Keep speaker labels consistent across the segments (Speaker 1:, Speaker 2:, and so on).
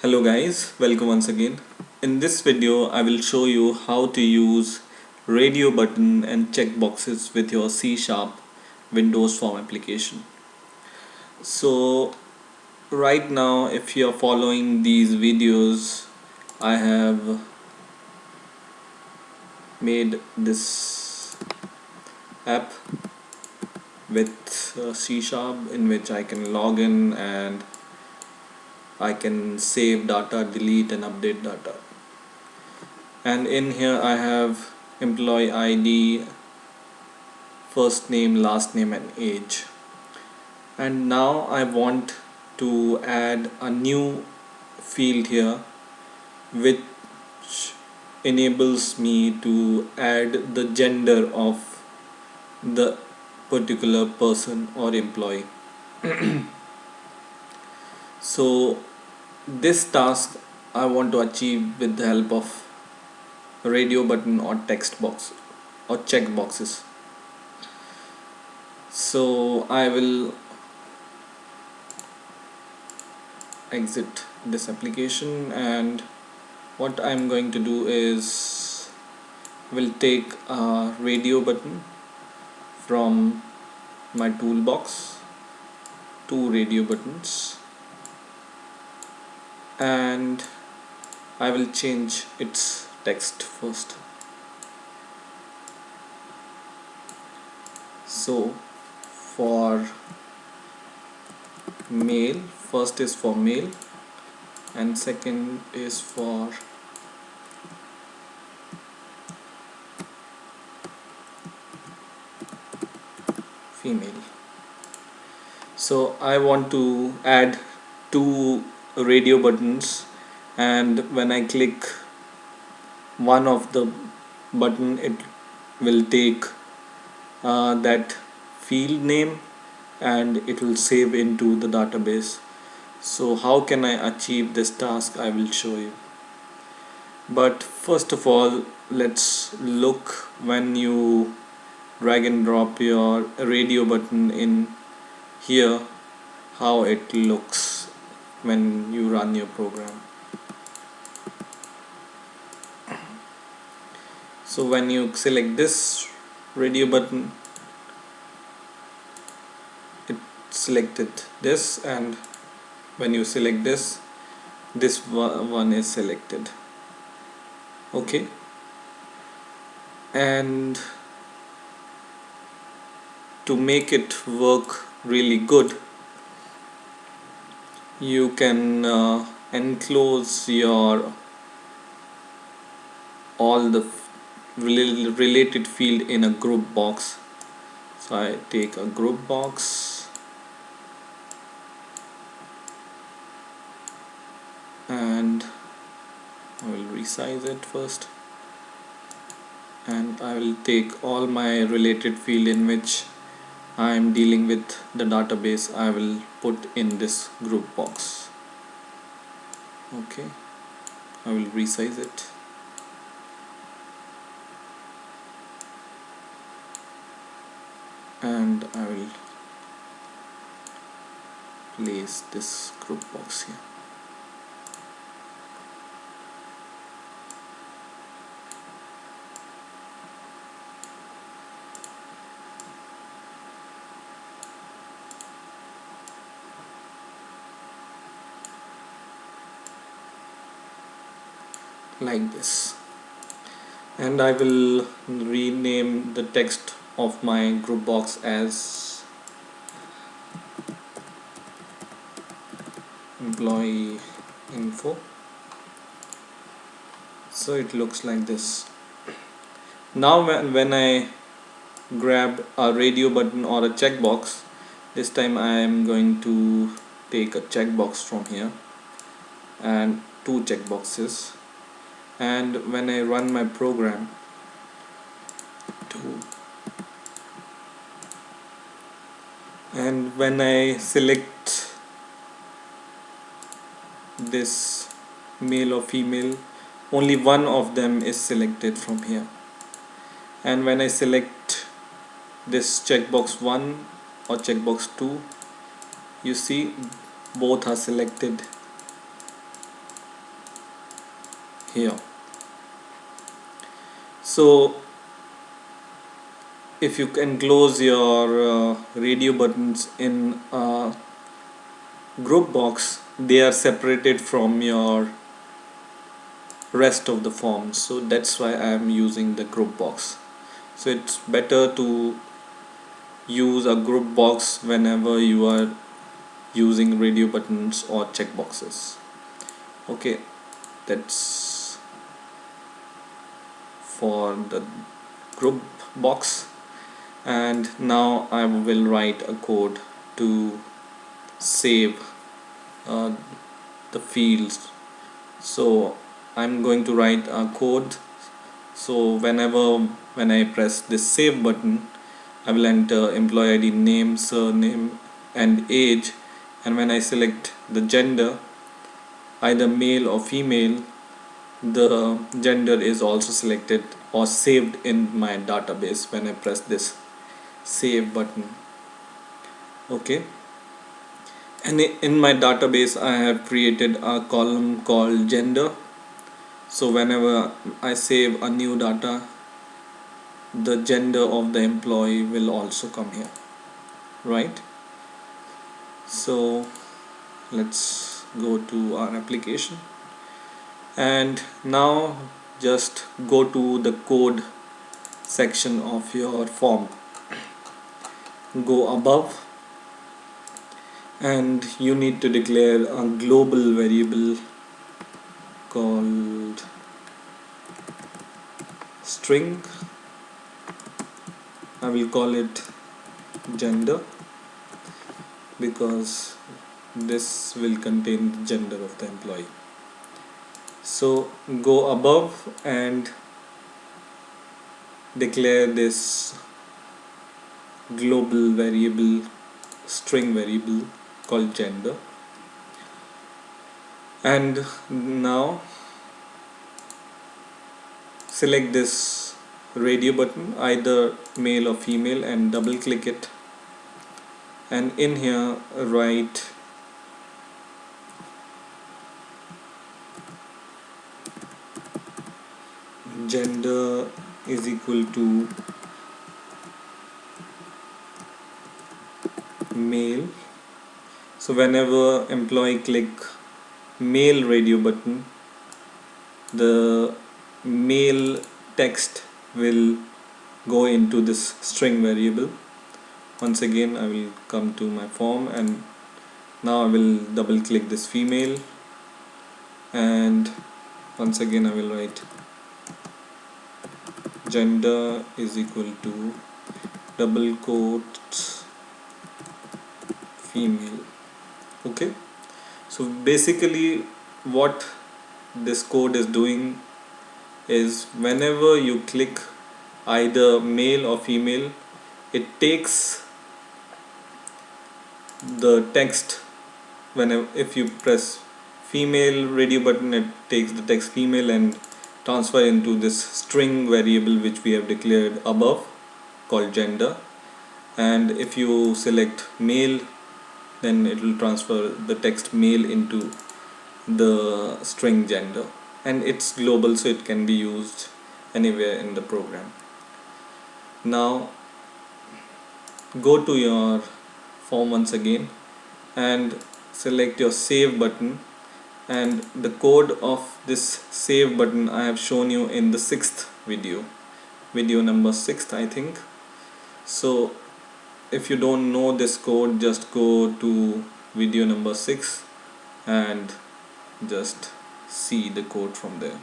Speaker 1: Hello guys, welcome once again. In this video I will show you how to use radio button and checkboxes with your C# Windows Form application. So right now if you are following these videos, I have made this app with C# in which I can log in and I can save data, delete and update data. And in here I have employee ID, first name, last name and age. And now I want to add a new field here which enables me to add the gender of the particular person or employee. So this task I want to achieve with the help of radio button or text box or check boxes. So I will exit this application, and what I'm going to do is will take a radio button from my toolbox, two radio buttons, and I will change its text first. So for male, first is for male and second is for female. So I want to add two radio buttons, and when I click one of the button it will take that field name and it will save into the database. So how can I achieve this task? I will show you. But first of all, let's look when you drag and drop your radio button in here, how it looks when you run your program. So when you select this radio button, it selected this, and when you select this one is selected. Okay, and to make it work really good, you can enclose your all the related field in a group box. So I take a group box and I will resize it first, and I will take all my related field in which I am dealing with the database. I will put in this group box. Okay, I will resize it. And I will place this group box here. Like this, and I will rename the text of my group box as employee info. So it looks like this. Now when I grab a radio button or a checkbox, this time I am going to take a checkbox from here and two checkboxes, and when I run my program and when I select this male or female, only one of them is selected from here, and when I select this checkbox 1 or checkbox 2, you see both are selected here. So if you can close your radio buttons in a group box, they are separated from your rest of the form, so that's why I am using the group box. So it's better to use a group box whenever you are using radio buttons or checkboxes. Okay, that's for the group box. And now I will write a code to save uh, the fields. So I'm going to write a code, so when I press this save button, I will enter employee ID, name, surname and age, and when I select the gender, either male or female, the gender is also selected or saved in my database when I press this save button. Okay, and in my database I have created a column called gender. So whenever I save a new data, the gender of the employee will also come here, right? So let's go to our application, and now just go to the code section of your form, go above, and you need to declare a global variable called string. I will call it gender because this will contain the gender of the employee. So go above and declare this global variable, string variable called gender. And now select this radio button, either male or female, and double click it, and in here write gender is equal to male. So whenever employee click male radio button, the male text will go into this string variable. Once again I will come to my form, and now I will double click this female, and once again I will write gender is equal to double quotes female. Okay, so basically what this code is doing is whenever you click either male or female, it takes the text. Whenever if you press female radio button, it takes the text female and transfer into this string variable which we have declared above called gender, and if you select male, then it will transfer the text male into the string gender, and it's global, so it can be used anywhere in the program. Now go to your form once again and select your save button, and the code of this save button I have shown you in the 6th video number 6 I think. So if you don't know this code, just go to video number 6 and just see the code from there,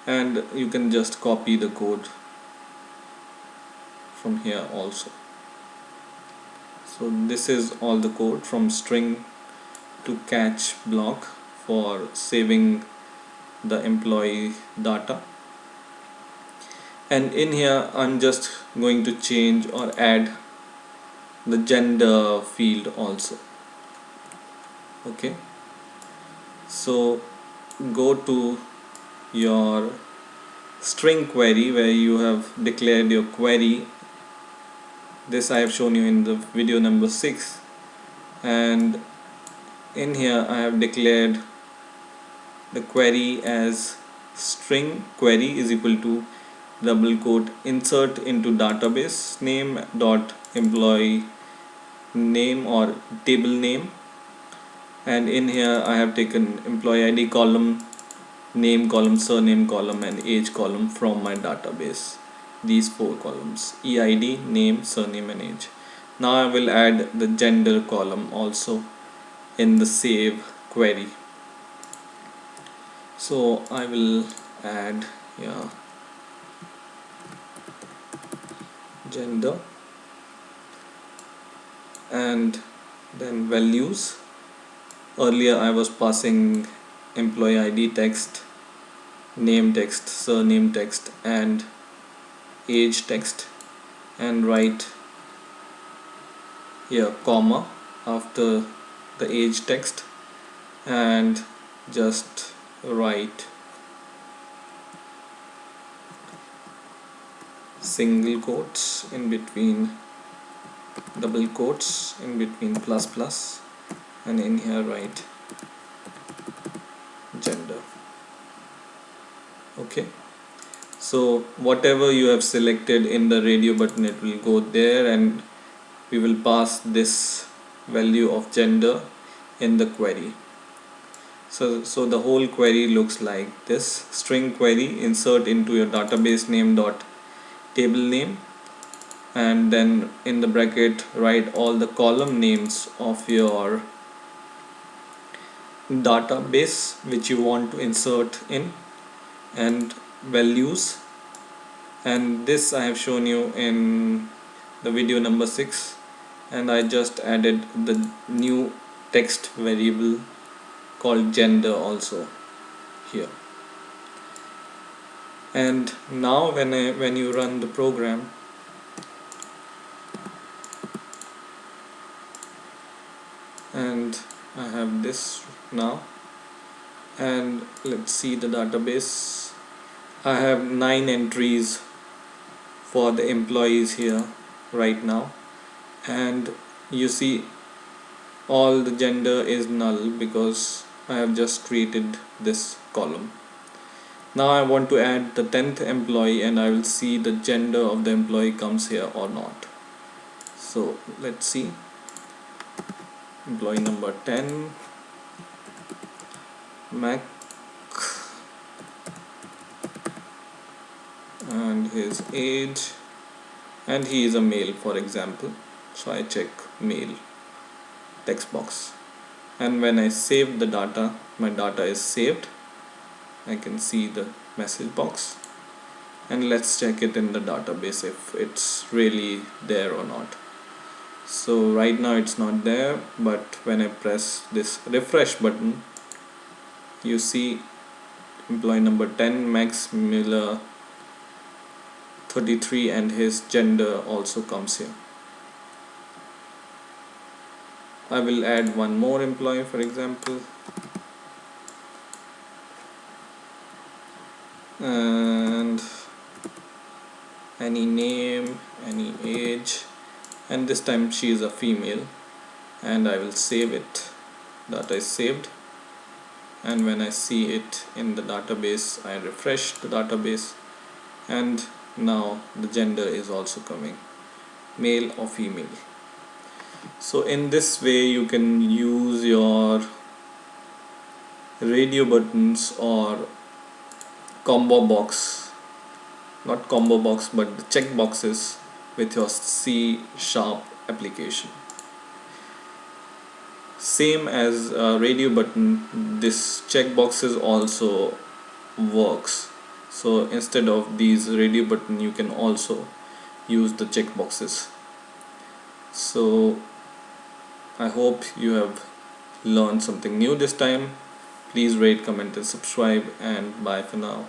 Speaker 1: and you can just copy the code from here also. So this is all the code from string to catch block for saving the employee data, and in here I'm just going to change or add the gender field also. Okay, so go to your string query where you have declared your query. This I have shown you in the video number 6, and in here I have declared the query as string query is equal to double quote insert into database name dot employee name or table name, and in here I have taken employee ID column, name column, surname column and age column from my database, these four columns: EID, name, surname and age. Now I will add the gender column also in the save query. So I will add gender and then values. Earlier I was passing employee ID text, name text, surname text and age text, and write here comma after the age text and just write single quotes in between, double quotes in between plus plus, and in here write gender. Okay, so whatever you have selected in the radio button, it will go there, and we will pass this value of gender in the query. So the whole query looks like this: string query, insert into your database name dot table name, and then in the bracket write all the column names of your database which you want to insert in, and values, and this I have shown you in the video number 6, and I just added the new text variable called gender also here. And now when you run the program, and I have this now, and let's see the database. I have 9 entries for the employees here right now, and you see all the gender is null because I have just created this column. Now I want to add the 10th employee, and I will see the gender of the employee comes here or not. So let's see. Employee number 10, Mac, and his age, and he is a male, for example, so I check male text box, and when I save the data, my data is saved. I can see the message box, and let's check it in the database if it's really there or not. So right now it's not there, but when I press this refresh button, you see employee number 10, Max Miller 33, and his gender also comes here. I will add one more employee, for example, and any name, any age, and this time she is a female, and I will save it. Data is saved, and when I see it in the database, I refresh the database, and now the gender is also coming, male or female. So in this way you can use your radio buttons or combo box, not combo box but the checkboxes, with your C# application. Same as a radio button, this checkboxes also works. So instead of these radio button, you can also use the checkboxes. So I hope you have learned something new this time. Please rate, comment and subscribe, and bye for now.